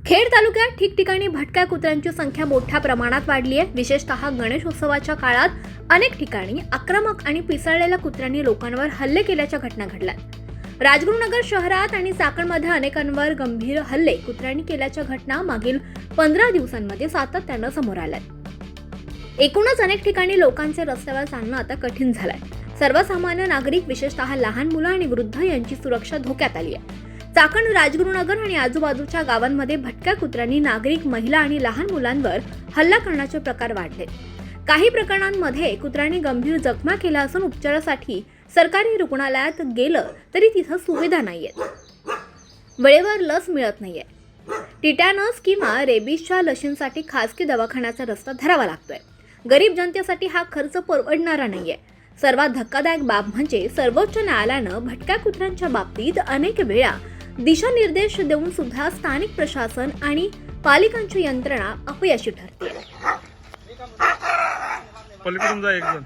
खेड तालुक्यात ठिकठिकाणी भटक्या कुत्र्यांची संख्या मोठ्या प्रमाणात वाढली आहे। विशेषतः गणेशोत्सवाच्या काळात अनेक ठिकाणी आक्रमक आणि पिसाळलेल्या कुत्र्यांनी लोकांवर हल्ले केल्याच्या घटना घडल्यात। राजगुरुनगर शहरात आणि चाकणमध्ये अनेकांवर गंभीर हल्ले कुत्र्यांनी केल्याच्या घटना मागील 15 दिवसांमध्ये सातत्यानं समोर आल्यात। एकूणच अनेक ठिकाणी लोकांचे रस्त्यावर चालणं आता कठीण झालंय। सर्वसामान्य नागरिक विशेषतः लहान मुलं आणि वृद्ध यांची सुरक्षा धोक्यात आली आहे। चाकण, राजगुरुनगर आणि आजूबाजूच्या गावांमध्ये भटक्या कुत्र्यांनी नागरिक, महिला आणि लहान मुलांवर हल्ला करण्याचे प्रकार वाढले। काही प्रकरणांमध्ये कुत्र्यांनी गंभीर जखमा केल्या असून उपचारासाठी सरकारी रुग्णालयात गेलं तरी तिथं सुविधा नाहीयेत, वेळेवर लस मिळत नाहीये। टिटॅनस किंवा रेबीजच्या लशींसाठी खासगी दवाखान्याचा रस्ता धरावा लागतोय। गरीब जनतेसाठी हा खर्च परवडणारा नाहीये। सर्वात धक्कादायक बाब म्हणजे सर्वोच्च न्यायालयानं भटक्या कुत्र्यांच्या बाबतीत अनेक वेळा दिशानिर्देश देऊन सुद्धा स्थानिक प्रशासन आणि पालिकांची यंत्रणा अपयशी ठरते। पलीकडून जा एक जण।